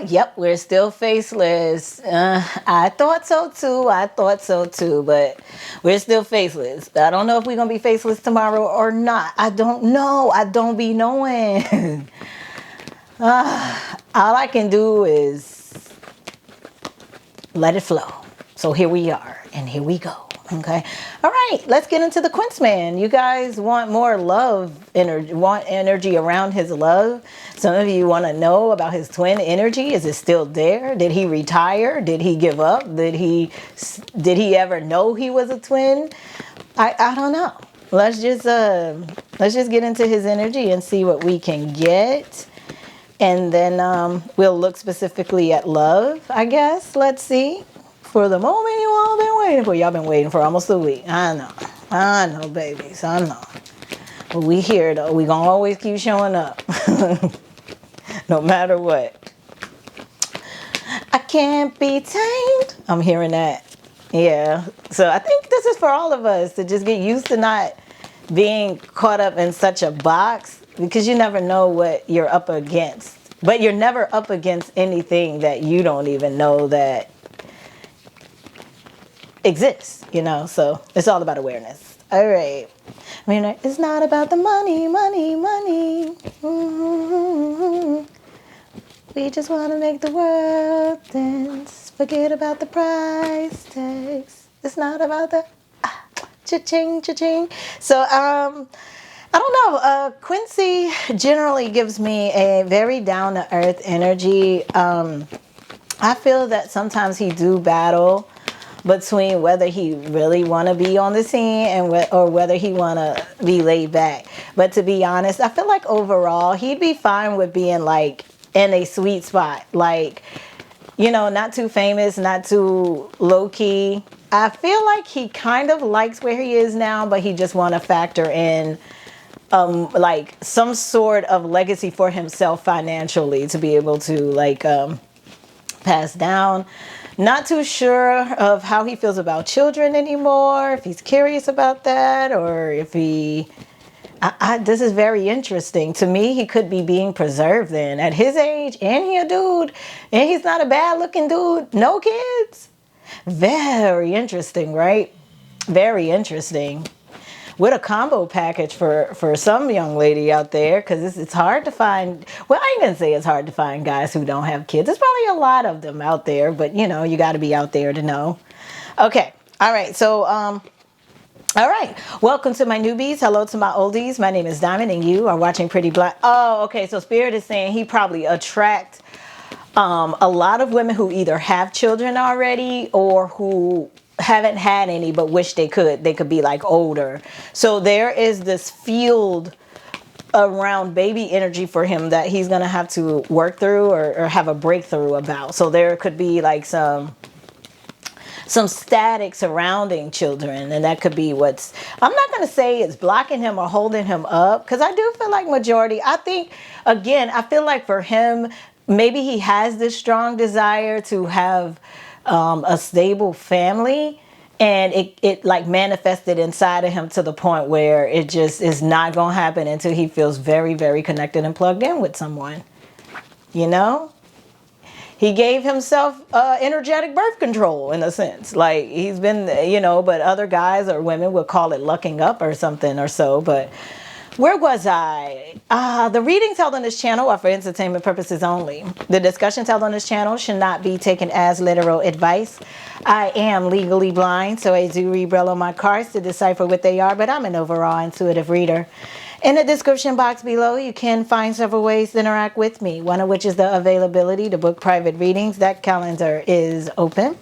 Yep, we're still faceless. I thought so too. But we're still faceless. I don't know if we're going to be faceless tomorrow or not. I don't know. I don't be knowing. All I can do is let it flow. So here we are, and here we go. Okay. All right. Let's get into the Quince man. You guys want more love, want energy around his love. Some of you want to know about his twin energy. Is it still there? Did he retire? Did he give up? Did he ever know he was a twin? I don't know. Let's just get into his energy and see what we can get. And then we'll look specifically at love, I guess. Let's see. For the moment you all been waiting for. Y'all been waiting for almost a week. I know, babies. I know. But we here, though. We gonna always keep showing up. No matter what. I can't be tamed. I'm hearing that. Yeah. So I think this is for all of us to just get used to not being caught up in such a box, because you never know what you're up against. But you're never up against anything that you don't even know that exists, so it's all about awareness. All right. I mean, it's not about the money. Mm-hmm. We just want to make the world dance. Forget about the price tags. It's not about the cha-ching, cha-ching. So, I don't know. Quincy generally gives me a very down-to-earth energy. I feel that sometimes he do battle between whether he really want to be on the scene or whether he want to be laid back. But to be honest, I feel like overall he'd be fine with being like in a sweet spot. Like, not too famous, not too low key. I feel like he kind of likes where he is now, but he just want to factor in like some sort of legacy for himself financially to be able to pass down. Not too sure of how he feels about children anymore, if he's curious about that, or if he... this is very interesting. To me, he could be being preserved then. At his age, and he a dude, and he's not a bad-looking dude. No kids. Very interesting, right? Very interesting. With a combo package for some young lady out there, because it's hard to find. Well, I ain't gonna say it's hard to find guys who don't have kids. There's probably a lot of them out there, but you got to be out there to know. Okay, all right. So, all right. Welcome to my newbies. Hello to my oldies. My name is Diamond, and you are watching Pretty Blind. Oh, okay. So Spirit is saying he probably attract a lot of women who either have children already or who haven't had any but wish they could be like older. So there is this field around baby energy for him that he's gonna have to work through or have a breakthrough about. So there could be like some static surrounding children, and that could be what's, I'm not going to say it's blocking him or holding him up, because I do feel like majority, I think, again, I feel like for him, maybe he has this strong desire to have a stable family, and it like manifested inside of him to the point where it just is not going to happen until he feels very, very connected and plugged in with someone. He gave himself energetic birth control in a sense. Like he's been, but other guys or women would call it lucking up or something or so. But where was I? The readings held on this channel are for entertainment purposes only. The discussions held on this channel should not be taken as literal advice. I am legally blind, so I do read Braille on my cards to decipher what they are, but I'm an overall intuitive reader. In the description box below, you can find several ways to interact with me, one of which is the availability to book private readings. That calendar is open.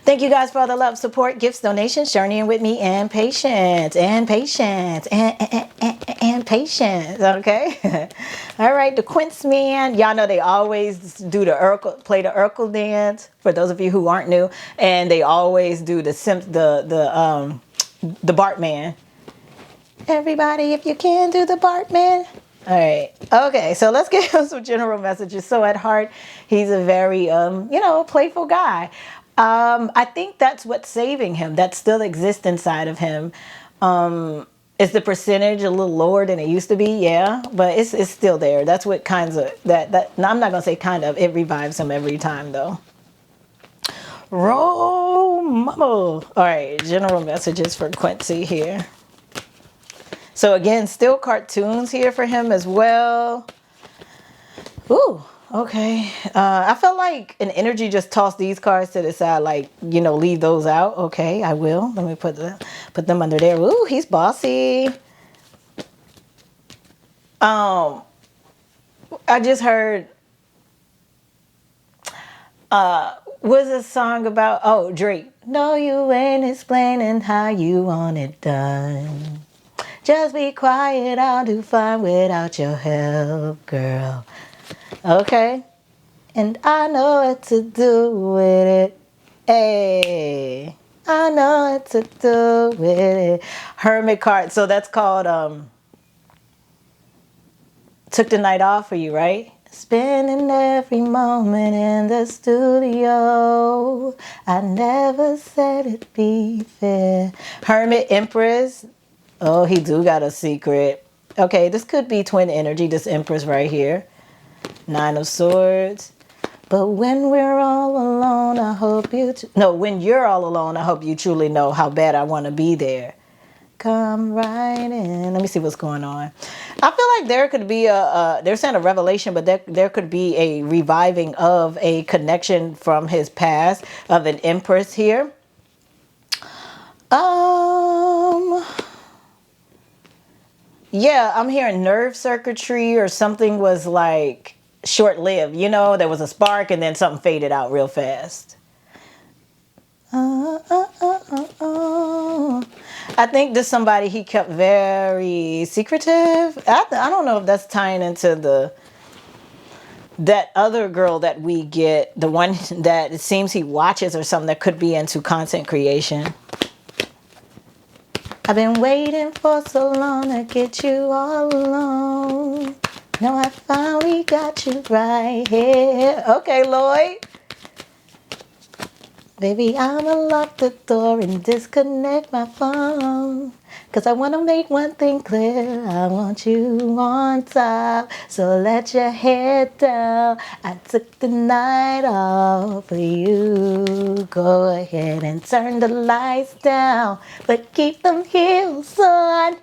Thank you guys for all the love, support, gifts, donations, journeying with me, and patience, and patience, and patience, okay? All right, the Quince man. Y'all know they always do play the Urkel dance, for those of you who aren't new, and they always do the Bart man. Everybody, if you can do the Bart man. All right. Okay, so let's get him some general messages. So at heart, he's a very, playful guy. I think that's what's saving him. That still exists inside of him. Is the percentage a little lower than it used to be? Yeah, but it's still there. That's what kinds of that. No, I'm not gonna say kind of. It revives him every time though. Rome. All right, general messages for Quincy here. So again, still cartoons here for him as well. Ooh, okay. I felt like an energy just tossed these cards to the side, like, you know, leave those out. Okay, I will. Let me put them under there. Ooh, he's bossy. I just heard was a song about, oh, Drake. No, you ain't explaining how you want it done. Just be quiet, I'll do fine without your help, girl. Okay. And I know what to do with it. Hey, I know what to do with it. Hermit card. So that's called Took the Night Off for you, right? Spending every moment in the studio. I never said it'd be fair. Hermit Empress. Oh, he do got a secret. Okay, this could be twin energy, this Empress right here. Nine of Swords. But when we're all alone, I hope you... No, when you're all alone, I hope you truly know how bad I want to be there. Come right in. Let me see what's going on. I feel like there could be they're saying a revelation, but there could be a reviving of a connection from his past of an Empress here. Yeah, I'm hearing nerve circuitry or something was like short-lived. You know, there was a spark and then something faded out real fast. I think this somebody he kept very secretive. I don't know if that's tying into that other girl that we get, the one that it seems he watches or something that could be into content creation. I've been waiting for so long to get you all alone. Now I finally got you right here. Okay, Lloyd. Baby, I'ma lock the door and disconnect my phone. Cause I wanna make one thing clear. I want you on top. So let your head down. I took the night off for you. Go ahead and turn the lights down. But keep them heels on.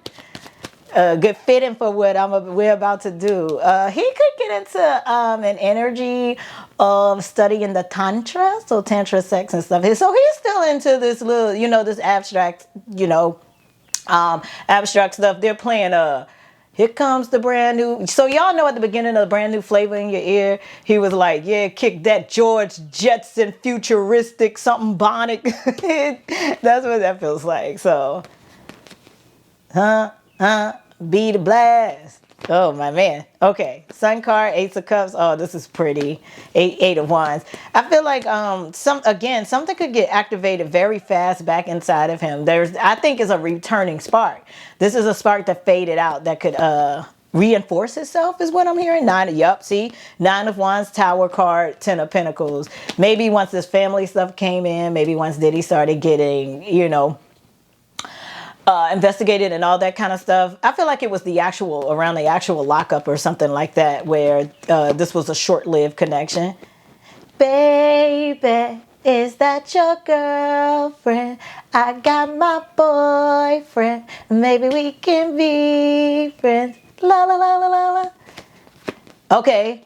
Good fitting for what we're about to do. He could get into an energy of studying the tantra, so tantra sex and stuff. So he's still into this little, you know, this abstract, you know, abstract stuff. They're playing Here Comes the Brand New. So y'all know at the beginning of the Brand New Flavor in Your Ear, he was like, yeah, kick that George Jetson futuristic something bonic. That's what that feels like. So, be the blast. Oh, my man. Okay. Sun card, Ace of Cups. Oh, this is pretty. Eight of Wands. I feel like something could get activated very fast back inside of him. I think is a returning spark. This is a spark that faded out that could reinforce itself is what I'm hearing. See? Nine of Wands, Tower card, Ten of Pentacles. Maybe once this family stuff came in, maybe once Diddy started getting, you know, investigated and all that kind of stuff. I feel like it was around the actual lockup or something like that where this was a short-lived connection. Baby, is that your girlfriend? I got my boyfriend. Maybe we can be friends. La la la la la la. Okay.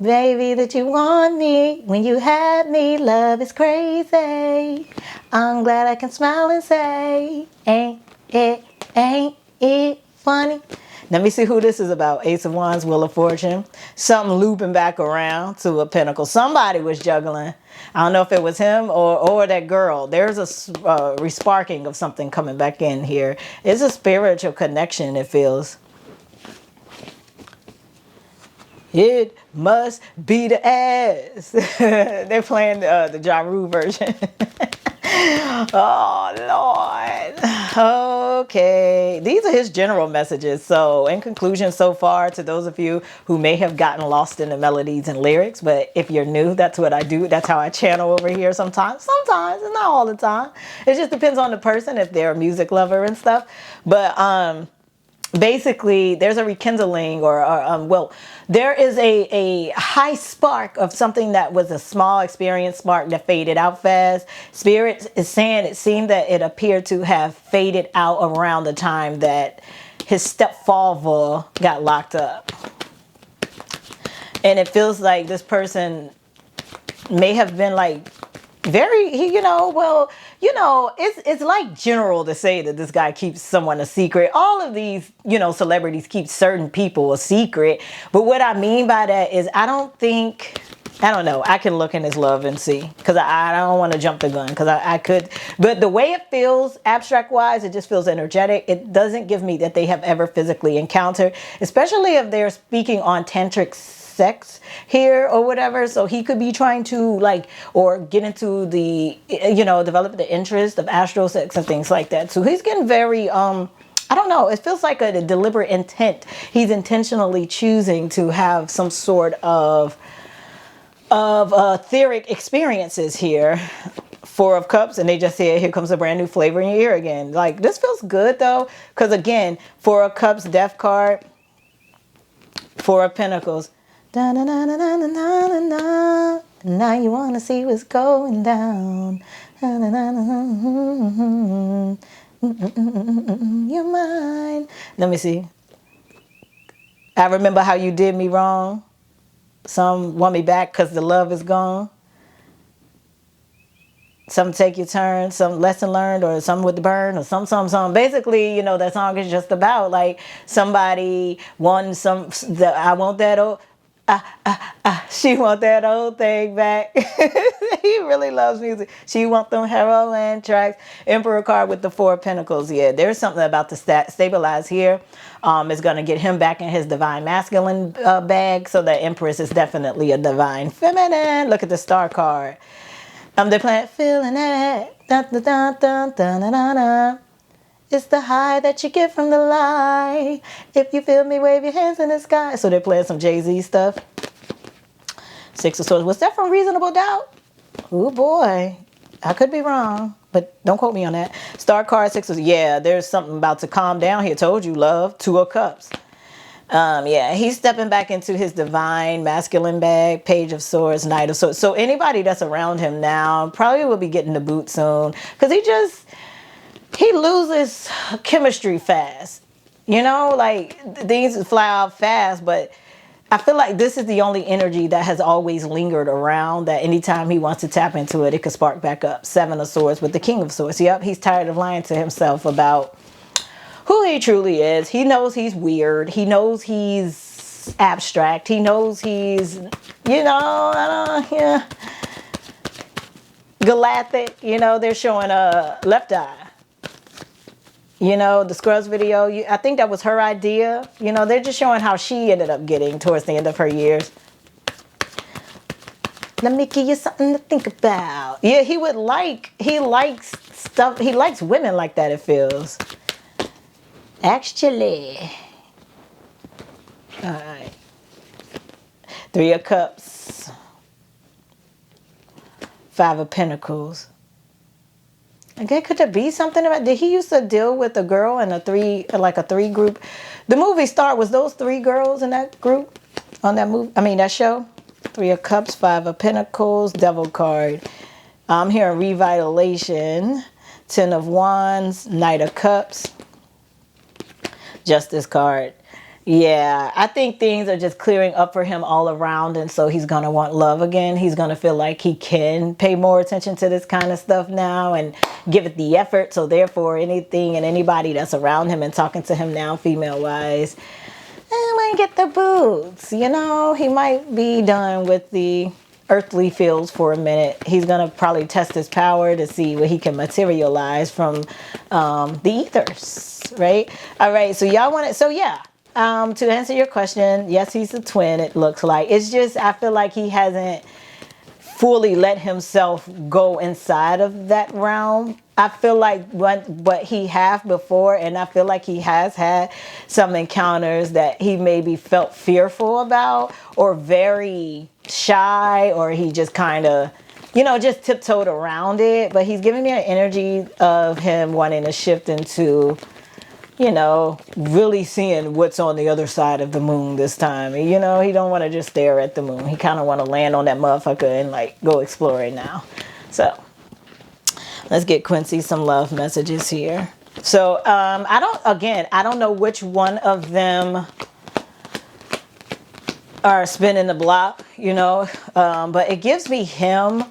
Baby, that you want me when you had me. Love is crazy. I'm glad I can smile and say, ain't it funny? Let me see who this is about. Ace of Wands, Wheel of Fortune. Something looping back around to a Pentacle. Somebody was juggling. I don't know if it was him or that girl. There's a resparking of something coming back in here. It's a spiritual connection, it feels. It must be the ass. They're playing the Ja Rule version. Oh, Lord. Okay, these are his general messages. So in conclusion, so far, to those of you who may have gotten lost in the melodies and lyrics, but if you're new, that's what I do. That's how I channel over here sometimes. Sometimes, it's not all the time. It just depends on the person, if they're a music lover and stuff. But basically, there's a rekindling, well, there is a high spark of something that was a small experience spark that faded out fast. Spirit is saying it seemed that it appeared to have faded out around the time that his stepfather got locked up. And it feels like this person may have been like very, it's like general to say that this guy keeps someone a secret. All of these, celebrities keep certain people a secret. But what I mean by that is I don't know. I can look in his love and see, because I don't want to jump the gun, because I could. But the way it feels, abstract wise, it just feels energetic. It doesn't give me that they have ever physically encountered, especially if they're speaking on tantric sex here or whatever. So he could be trying to or get into the, develop the interest of astral sex and things like that. So he's getting very, I don't know. It feels like a deliberate intent. He's intentionally choosing to have some sort of etheric experiences here. 4 of Cups, and they just said, here comes a brand new flavor in your ear again. Like, this feels good though, because again, 4 of Cups, Death card, 4 of Pentacles. Da, na, na, na, na, na, na, na. Now you want to see what's going down. Na, na, na, na, na. You're mine. Let me see. I remember how you did me wrong. Some want me back because the love is gone. Some take your turn, some lesson learned, or some with the burn, or some. Basically, that song is just about like somebody won some. I want that old. She want that old thing back. He really loves music. She want them heroin tracks. Emperor card with the 4 of Pentacles. Yeah, there's something about the stabilize here. Is going to get him back in his divine masculine bag. So the Empress is definitely a divine feminine. Look at the Star card. The planet feeling it. Dun, dun, dun, dun, dun, dun, dun, dun. It's the high that you get from the light. If you feel me, wave your hands in the sky. So they're playing some Jay-Z stuff. 6 of Swords. Was that from Reasonable Doubt? Oh boy. I could be wrong, but don't quote me on that. Star card, 6 of... Yeah, there's something about to calm down here. Told you, love. 2 of Cups. Yeah, he's stepping back into his divine masculine bag. Page of Swords, Knight of Swords. So anybody that's around him now probably will be getting the boot soon. Because he loses chemistry fast. Things fly out fast, but I feel like this is the only energy that has always lingered around, that anytime he wants to tap into it, it could spark back up. 7 of Swords with the King of Swords. Yep, he's tired of lying to himself about who he truly is. He knows he's weird. He knows he's abstract. He knows he's, galactic. They're showing a left eye. The Scrubs video, I think that was her idea. They're just showing how she ended up getting towards the end of her years. Let me give you something to think about. Yeah, he likes stuff. He likes women like that, it feels. Actually. All right. 3 of Cups. 5 of Pentacles. Okay, could there be something about... Did he used to deal with a girl and a 3 group? The movie Star, was those 3 girls in that group? On that movie? I mean, that show? 3 of Cups, 5 of Pentacles, Devil card. I'm hearing revitalization. 10 of Wands, Knight of Cups. Justice card. Yeah, I think things are just clearing up for him all around, and so he's going to want love again. He's going to feel like he can pay more attention to this kind of stuff now and give it the effort. So therefore, anything and anybody that's around him and talking to him now, female-wise, might get the boots. He might be done with the earthly fields for a minute. He's going to probably test his power to see what he can materialize from the ethers, right? All right, so y'all want it. So yeah. To answer your question, yes, he's a twin, it looks like. It's just, I feel like he hasn't fully let himself go inside of that realm I feel like what he have before, and I feel like he has had some encounters that he maybe felt fearful about, or very shy, or he just kind of, just tiptoed around it. But he's giving me an energy of him wanting to shift into, really seeing what's on the other side of the moon this time. He don't want to just stare at the moon. He kind of want to land on that motherfucker and like go explore it now. So let's get Quincy some love messages here. So I don't know which one of them are spinning the block, but it gives me him,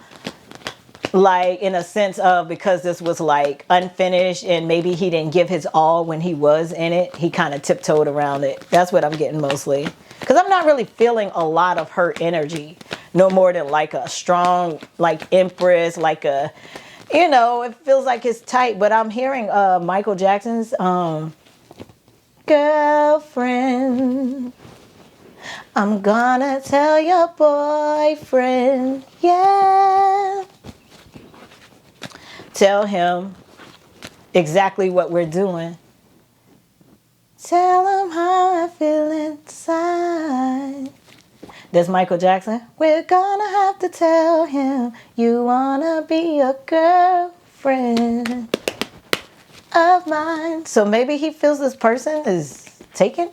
like, in a sense of, because this was like unfinished and maybe he didn't give his all when he was in it, he kind of tiptoed around it. That's what I'm getting mostly, because I'm not really feeling a lot of her energy, no more than like a strong, like, empress, like a, it feels like it's tight. But I'm hearing Michael Jackson's girlfriend, I'm gonna tell your boyfriend, yeah. Tell him exactly what we're doing. Tell him how I feel inside. There's Michael Jackson. We're gonna have to tell him you wanna be a girlfriend of mine. So maybe he feels this person is taken.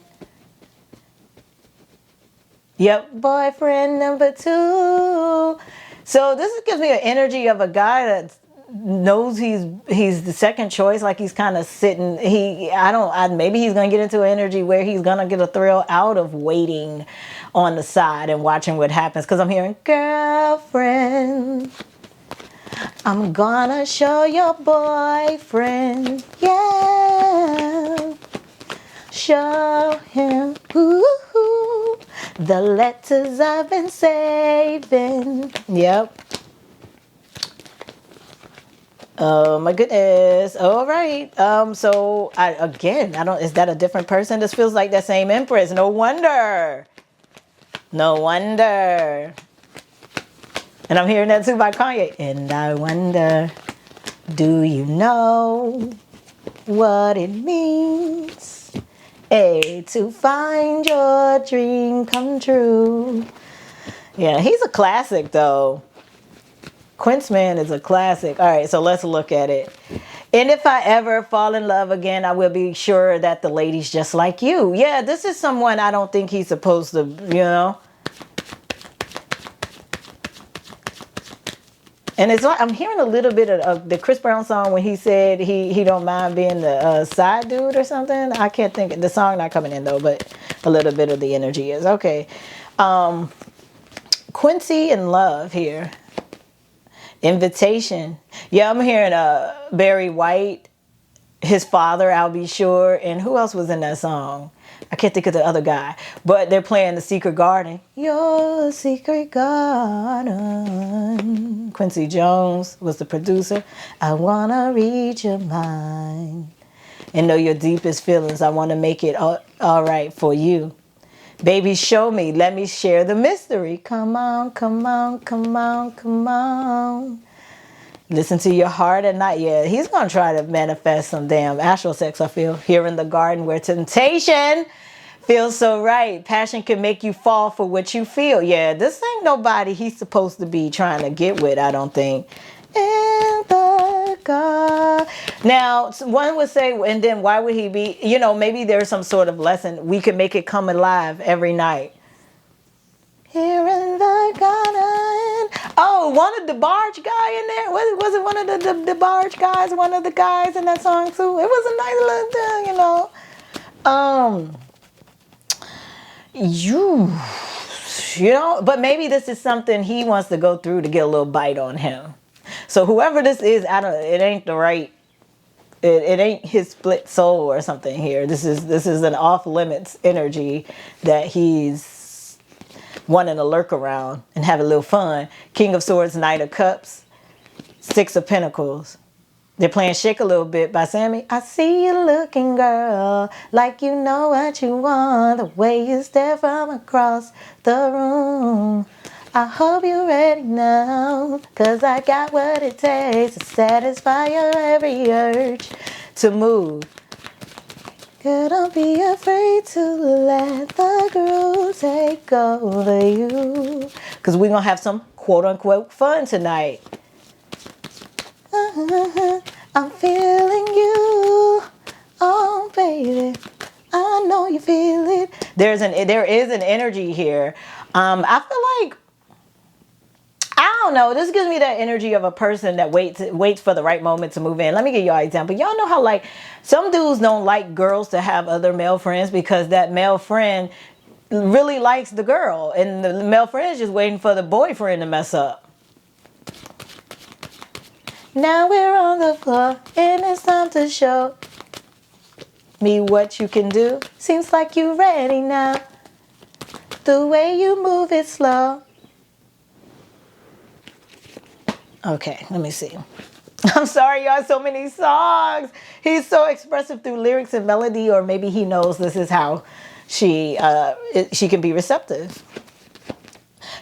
Yep, boyfriend number 2. So this gives me an energy of a guy that knows he's the second choice, like he's kind of sitting. Maybe he's gonna get into an energy where he's gonna get a thrill out of waiting on the side and watching what happens. Because I'm hearing girlfriend, I'm gonna show your boyfriend, yeah. Show him, ooh, the letters I've been saving. Yep. Oh my goodness. All right. So I don't, is that a different person? This feels like that same empress. No wonder. No wonder. And I'm hearing that too by Kanye. And I wonder, do you know what it means? To find your dream come true. Yeah, he's a classic though. Quince Man is a classic. All right, so let's look at it. And if I ever fall in love again, I will be sure that the lady's just like you. Yeah, this is someone I don't think he's supposed to, And it's like I'm hearing a little bit of the Chris Brown song when he said he don't mind being the side dude or something. I can't think. The song not coming in though, but a little bit of the energy is. Okay. Quincy in love here. Invitation. Yeah, I'm hearing Barry White, his father, I'll be sure. And who else was in that song? I can't think of the other guy. But they're playing The Secret Garden. Your Secret Garden. Quincy Jones was the producer. I want to read your mind and know your deepest feelings. I want to make it all right for you. Baby, show me. Let me share the mystery. Come on, come on, come on, come on. Listen to your heart and not yet. He's going to try to manifest some damn astral sex, I feel. Here in the garden where temptation feels so right. Passion can make you fall for what you feel. Yeah, this ain't nobody he's supposed to be trying to get with, I don't think. In the garden. Now, one would say, and then why would he be, maybe there's some sort of lesson. We could make it come alive every night. Here in the garden. Oh, one of the barge guy in there. Was it one of the barge guys? One of the guys in that song too. It was a nice little thing, But maybe this is something he wants to go through to get a little bite on him. So whoever this is, it ain't the right. It ain't his split soul or something here. This is an off limits energy that he's wanting to lurk around and have a little fun. King of Swords, Knight of Cups, Six of Pentacles. They're playing Shake a Little Bit by Sammy. I see you looking, girl, like you know what you want. The way you stare from across the room. I hope you're ready now, 'cause I got what it takes to satisfy your every urge to move. Girl, don't be afraid to let the groove take over you. 'Cause we're gonna have some quote unquote fun tonight. I'm feeling you, oh baby. I know you feel it. There is an energy here. I feel like, I don't know. This gives me that energy of a person that waits for the right moment to move in. Let me give y'all an example. Y'all know how like some dudes don't like girls to have other male friends because that male friend really likes the girl, and the male friend is just waiting for the boyfriend to mess up. Now we're on the floor, and it's time to show me what you can do. Seems like you're ready now. The way you move it slow. Okay, let me see. I'm sorry, y'all, so many songs. He's so expressive through lyrics and melody, or maybe he knows this is how she can be receptive.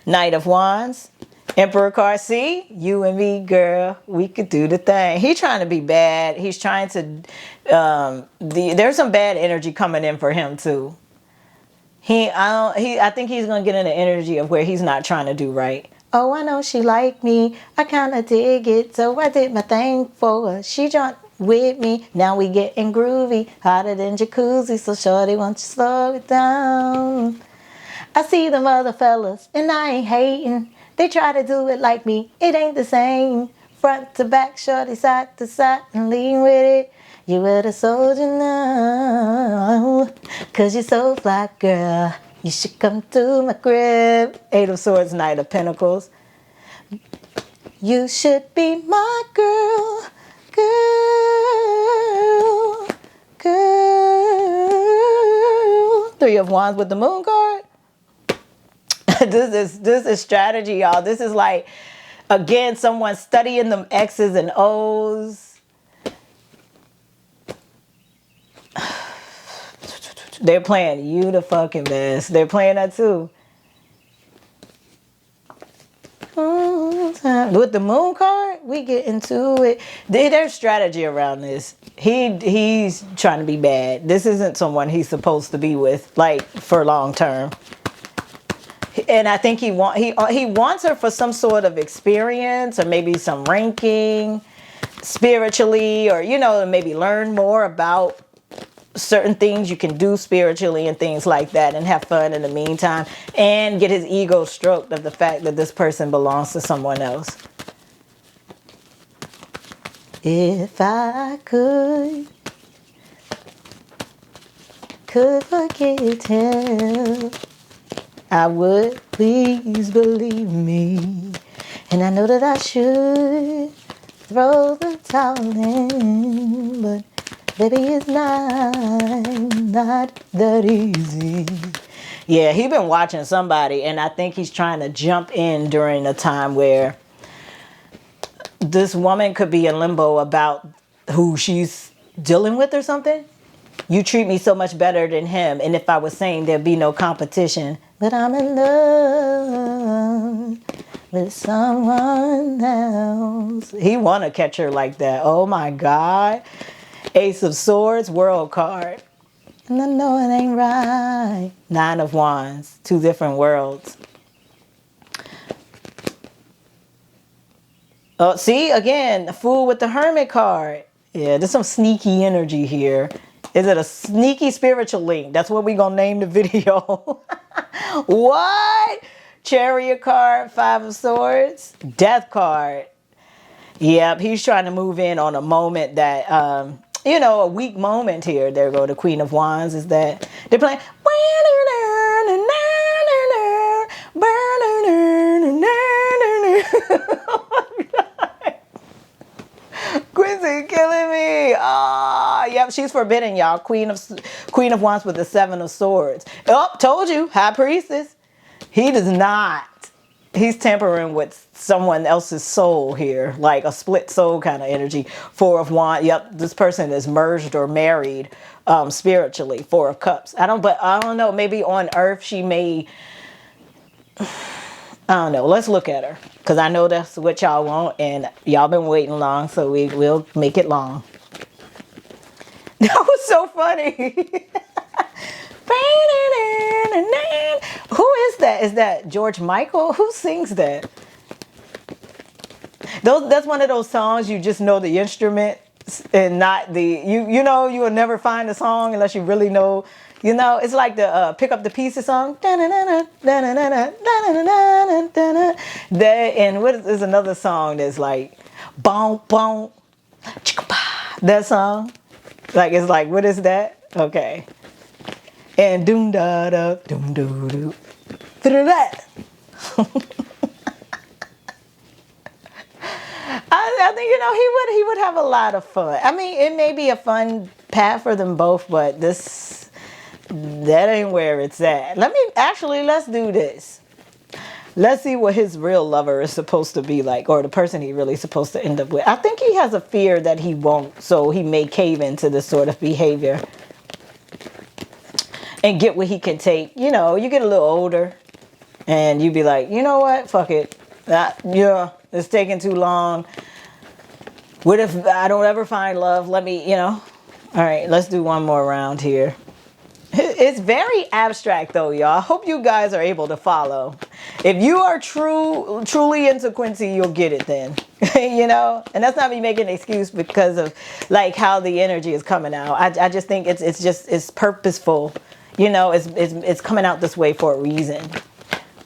Knight of Wands. Emperor card. See, you and me, girl, we could do the thing. He's trying to be bad. He's trying to. There's some bad energy coming in for him too. I think he's gonna get in the energy of where he's not trying to do right. Oh, I know she like me. I kinda dig it, so I did my thing for her. She jumped with me. Now we getting groovy, hotter than jacuzzi. So shorty, won't you slow it down? I see them other fellas, and I ain't hating. They try to do it like me, it ain't the same. Front to back, shorty, side to side, and lean with it. You were the soldier now, 'cause you're so fly, girl. You should come to my crib. Eight of Swords, Knight of Pentacles. You should be my girl, girl, girl. Three of Wands with the Moon card. This is strategy, y'all. This is like, again, someone studying them X's and O's. They're playing you the fucking best. They're playing that too. With the Moon card, we get into it. There's strategy around this. He's trying to be bad. This isn't someone he's supposed to be with, like, for long term. And I think he wants her for some sort of experience, or maybe some ranking spiritually, or, you know, maybe learn more about certain things you can do spiritually and things like that, and have fun in the meantime, and get his ego stroked of the fact that this person belongs to someone else. If I could forget him, I would, please believe me. And I know that I should throw the towel in, but baby, it's not that easy. Yeah, he's been watching somebody, and I think he's trying to jump in during a time where this woman could be in limbo about who she's dealing with or something. You treat me so much better than him, and if I was saying there'd be no competition, but I'm in love with someone else. He want to catch her like that. Oh my God. Ace of Swords, World card. And I know it ain't right. Nine of Wands, two different worlds. Oh, see, again, the Fool with the Hermit card. Yeah, there's some sneaky energy here. Is it a sneaky spiritual link? That's what we're going to name the video. What? Chariot card, Five of Swords. Death card. Yep, he's trying to move in on a moment that, you know, a weak moment here. There go the Queen of Wands. Is that they're playing. Quincy killing me. Ah, yep, she's forbidden, y'all. Queen of Wands with the Seven of Swords. Oh, told you, High Priestess. He does not. He's tampering with someone else's soul here, like a split soul kind of energy. Four of Wands. Yep, this person is merged or married spiritually. Four of Cups. I don't know. Maybe on Earth she may I don't know. Let's look at her. Because I know that's what y'all want. And y'all been waiting long. So we'll make it long. That was so funny. Who is that? Is that George Michael? Who sings that? That's one of those songs you just know the instrument and not the you know you will never find the song unless you really know. You know, it's like the Pick Up the Pieces song. That and what is another song that's like boom boom that song? Like it's like what is that? Okay. And doom da da doom doo doo through that. I think he would have a lot of fun. I mean, it may be a fun path for them both, but that ain't where it's at. Let's do this. Let's see what his real lover is supposed to be like, or the person he really supposed to end up with. I think he has a fear that he won't, so he may cave into this sort of behavior and get what he can take. You know, you get a little older and you be like, you know what, fuck it. It's taking too long. What if I don't ever find love? Let me, all right, let's do one more round here. It's very abstract though, y'all. I hope you guys are able to follow. If you are truly into Quincy, you'll get it then. And that's not me making an excuse because of like how the energy is coming out. I just think it's purposeful. It's coming out this way for a reason.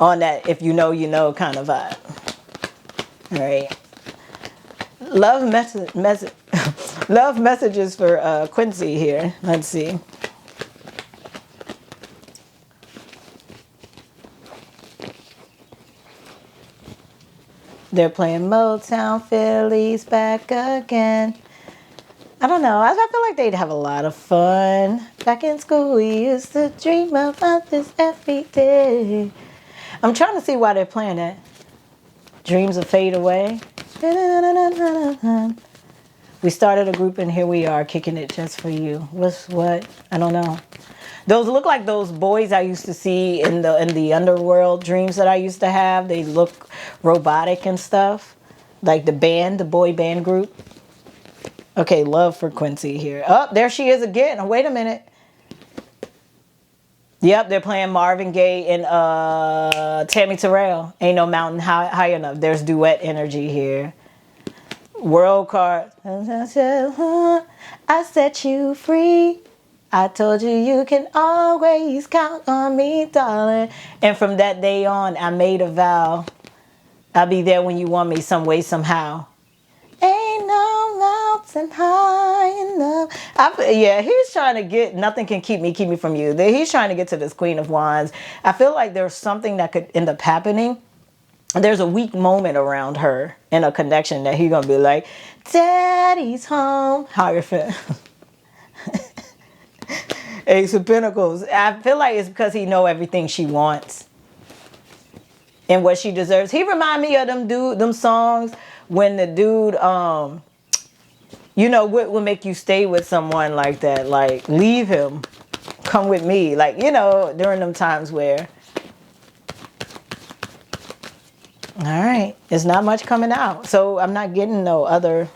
On that if you know kind of vibe. All right. Love messages for Quincy here. Let's see. They're playing Motown, Philly's back again. I don't know. I feel like they'd have a lot of fun. Back in school, we used to dream about this every day. I'm trying to see why they're playing that. Dreams will fade away. We started a group and here we are kicking it just for you. What? I don't know. Those look like those boys I used to see in the underworld dreams that I used to have. They look robotic and stuff. Like the boy band group. Okay, love for Quincy here. Oh, there she is again. Oh, wait a minute. Yep, they're playing Marvin Gaye and Tammy Terrell. Ain't no mountain high enough. There's duet energy here. World card. I set you free. I told you you can always count on me, darling. And from that day on, I made a vow. I'll be there when you want me some way, somehow. Ain't no mountain high enough. He's trying to get, nothing can keep me from you. He's trying to get to this Queen of Wands. I feel like there's something that could end up happening. There's a weak moment around her in a connection that he's going to be like, Daddy's home. How you feel? Ace of Pentacles. I feel like it's because he know everything she wants and what she deserves. He remind me of them songs when the dude, what will make you stay with someone like that? Like, leave him, come with me. Like, during them times where, all right, it's not much coming out. So I'm not getting no other.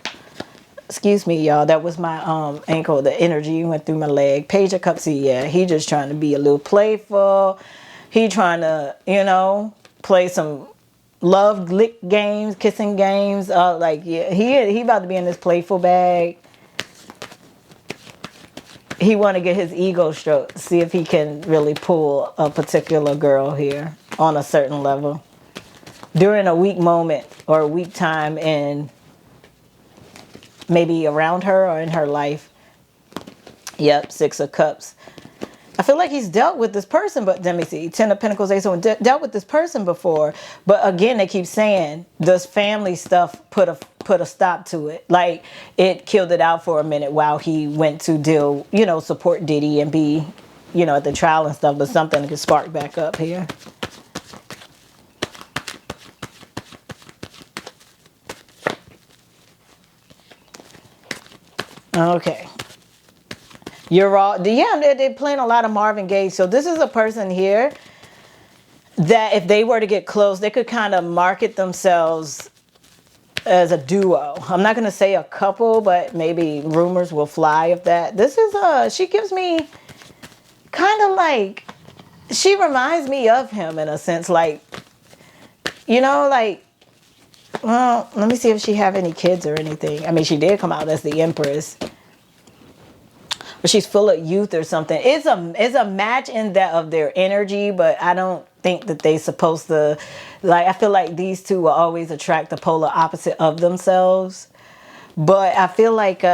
Excuse me, y'all. That was my ankle. The energy went through my leg. Page of Cups. He just trying to be a little playful. He trying to, play some love lick games, kissing games. He about to be in this playful bag. He want to get his ego stroked. See if he can really pull a particular girl here on a certain level during a weak moment or a weak time in. Maybe around her or in her life. Yep, Six of Cups. I feel like he's dealt with this person, but let me see. Ten of Pentacles, Ace of Wands, dealt with this person before. But again, they keep saying this family stuff put a stop to it. Like it killed it out for a minute while he went to deal, support Diddy and be, at the trial and stuff. But something could spark back up here. Okay. You're all, they're playing a lot of Marvin Gaye. So this is a person here. that if they were to get close, they could kind of market themselves as a duo. I'm not going to say a couple, but maybe rumors will fly of that. This is she gives me kind of like, she reminds me of him in a sense, like, you know, like, well, let me see if she have any kids or anything. I mean, she did come out as the Empress, but she's full of youth or something. It's a match in that of their energy, but I don't think that they supposed to, like, I feel like these two will always attract the polar opposite of themselves. But I feel like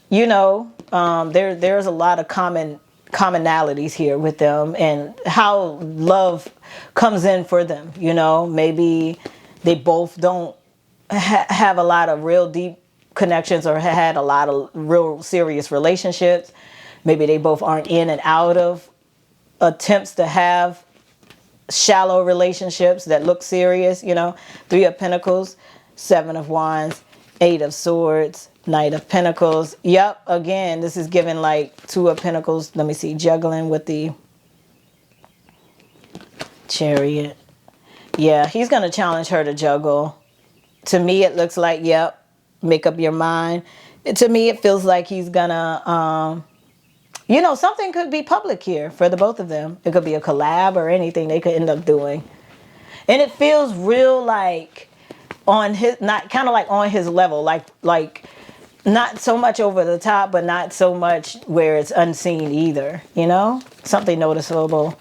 you know, there's a lot of commonalities here with them, and how love comes in for them. You know, maybe they both don't have a lot of real deep connections or had a lot of real serious relationships. Maybe they both aren't in and out of attempts to have shallow relationships that look serious. You know, 3 of Pentacles, 7 of Wands, 8 of Swords, Knight of Pentacles. Yep, again, this is giving like 2 of Pentacles. Let me see, juggling with the Chariot. Yeah, he's going to challenge her to juggle. To me, it looks like, yep, make up your mind. To me, it feels like he's going to, you know, something could be public here for the both of them. It could be a collab or anything they could end up doing. And it feels real like on his, not kind of like on his level, like not so much over the top, but not so much where it's unseen either, you know? Something noticeable.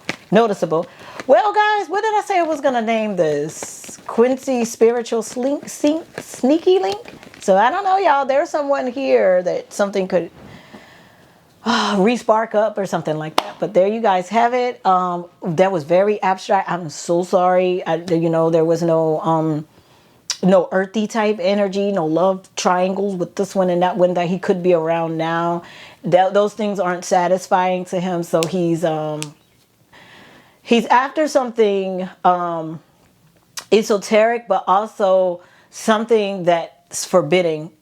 Well, guys, what did I say I was going to name this? Quincy Spiritual Sneaky Link? So I don't know, y'all. There's someone here that something could re-spark up or something like that. But there you guys have it. That was very abstract. I'm so sorry. You know, there was no earthy type energy, no love triangles with this one and that one that he could be around now. Those things aren't satisfying to him. So he's after something esoteric, but also something that's forbidden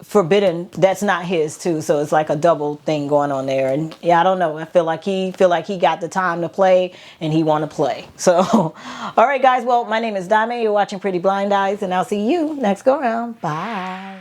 that's not his too. So it's like a double thing going on there. And yeah, I don't know, I feel like he got the time to play and he want to play. So all right, guys, well, my name is Dame. You're watching Pretty Blind Eyes, and I'll see you next go round. Bye.